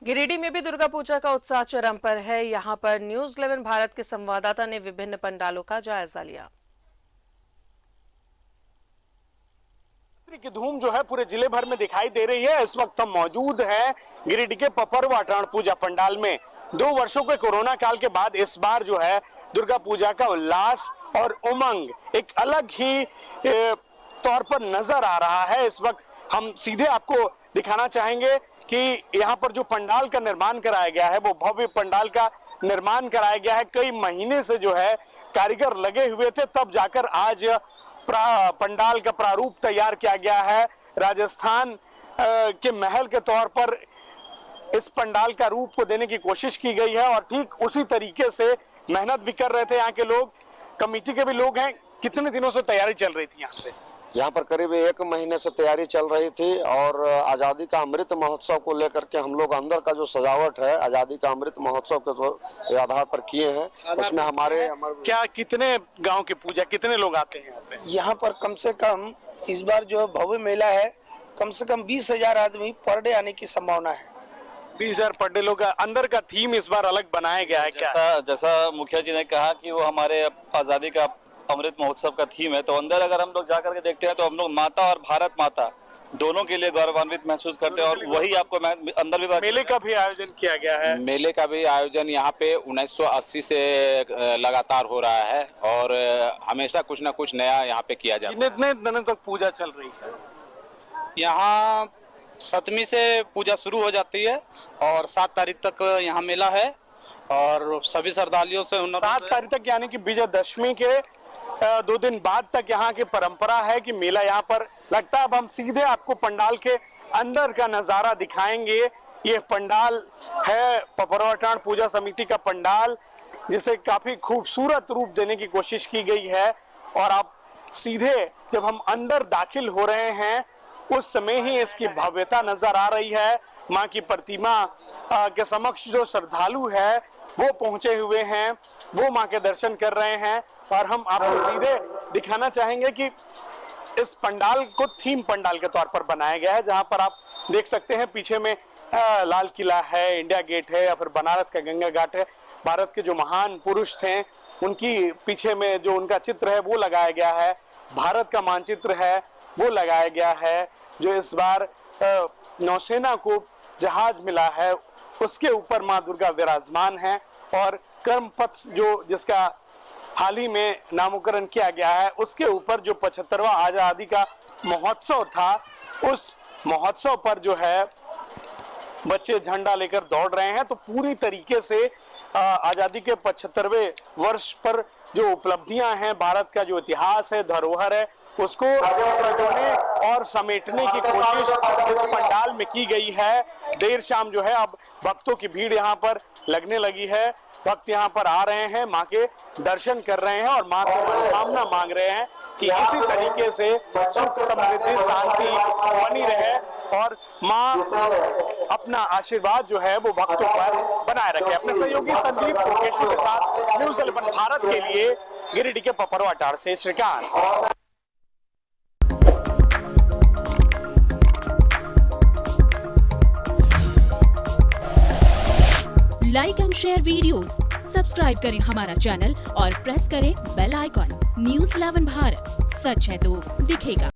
गिरिडीह में भी दुर्गा पूजा का उत्साह चरम पर है। यहां पर न्यूज़ 11 भारत के संवाददाता ने विभिन्न पंडालों का जायजा लिया। की धूम जो है पूरे जिले भर में दिखाई दे रही है। इस वक्त हम मौजूद हैं गिरिडीह के पपरवा टाण पूजा पंडाल में। 2 वर्षों के कोरोना काल के बाद इस बार जो है दुर्गा पूजा का उल्लास और उमंग एक अलग ही तौर पर नजर आ रहा है। इस वक्त हम सीधे आपको दिखाना चाहेंगे कि यहाँ पर जो पंडाल का निर्माण कराया गया है वो भव्य पंडाल का निर्माण कराया गया है। कई महीने से जो है कारीगर लगे हुए थे, तब जाकर आज पंडाल का प्रारूप तैयार किया गया है। राजस्थान के महल के तौर पर इस पंडाल का रूप को देने की कोशिश की गई है और ठीक उसी तरीके से मेहनत भी कर रहे थे यहाँ के लोग, कमेटी के भी लोग हैं। कितने दिनों से तैयारी चल रही थी यहाँ पे? यहाँ पर करीब 1 महीने से तैयारी चल रही थी और आज़ादी का अमृत महोत्सव को लेकर के हम लोग अंदर का जो सजावट है आज़ादी का अमृत महोत्सव के आधार पर किए हैं। उसमें हमारे क्या कितने गांव की पूजा, कितने लोग आते हैं यहाँ पे? यहाँ पर कम से कम इस बार जो भव्य मेला है कम से कम 20,000 आदमी पर डे आने की संभावना है। 20,000 पर डे लोग। अंदर का थीम इस बार अलग बनाया गया है क्या? जैसा मुखिया जी ने कहा कि वो हमारे आज़ादी का अमृत महोत्सव का थीम है, तो अंदर अगर हम लोग जाकर के देखते हैं तो हम लोग माता और भारत माता दोनों के लिए गौरवान्वित महसूस करते हैं। और वही आपको अंदर भी मेले का भी आयोजन किया गया है। मेले का भी आयोजन यहाँ पे 1980 से लगातार हो रहा है और हमेशा कुछ ना कुछ नया यहाँ पे किया जाता है। कितने दिनों तक पूजा चल रही है? यहाँ 7वीं से पूजा शुरू हो जाती है और 7 तारीख तक यहाँ मेला है और सभी श्रद्धालुओं से 7 तारीख तक यानी कि विजयदशमी के 2 दिन बाद तक यहाँ की परंपरा है कि मेला यहाँ पर लगता है। अब हम सीधे आपको पंडाल के अंदर का नजारा दिखाएंगे। ये पंडाल है पपरवा टाण पूजा समिति का पंडाल, जिसे काफी खूबसूरत रूप देने की कोशिश की गई है। और आप सीधे जब हम अंदर दाखिल हो रहे हैं उस समय ही इसकी भव्यता नजर आ रही है। माँ की प्रतिमा के समक्ष जो श्रद्धालु है वो पहुंचे हुए हैं, वो माँ के दर्शन कर रहे हैं। और हम आपको सीधे दिखाना चाहेंगे कि इस पंडाल को थीम पंडाल के तौर पर बनाया गया है, जहां पर आप देख सकते हैं पीछे में लाल किला है, इंडिया गेट है या फिर बनारस का गंगा घाट है। भारत के जो महान पुरुष थे उनकी पीछे में जो उनका चित्र है वो लगाया गया है। भारत का मानचित्र है वो लगाया गया है। जो इस बार नौसेना को जहाज मिला है उसके ऊपर माँ दुर्गा विराजमान है। और कर्म पथ जो जिसका हाल ही में नामकरण किया गया है उसके ऊपर जो 75वां आजादी का महोत्सव था, उस महोत्सव पर जो है बच्चे झंडा लेकर दौड़ रहे हैं। तो पूरी तरीके से आजादी के 75वें वर्ष पर जो उपलब्धियां हैं, भारत का जो इतिहास है, धरोहर है, उसको सजोने और समेटने की कोशिश इस पंडाल में की गई है। देर शाम जो है अब भक्तों की भीड़ यहाँ पर लगने लगी है। भक्त यहाँ पर आ रहे हैं, माँ के दर्शन कर रहे हैं और माँ से मनोकामना मांग रहे हैं कि इसी तरीके से सुख समृद्धि शांति बनी रहे और माँ अपना आशीर्वाद जो है वो भक्तों पर बनाए रखे। अपने सहयोगी संदीप मुकेशी के साथ न्यूज़ 11 भारत के लिए गिरिडीह के पपरवा टाण से Shrikant. Like and share videos, subscribe करें हमारा चैनल और प्रेस करें बेल आइकॉन। न्यूज़ 11 भारत, सच है तो दिखेगा।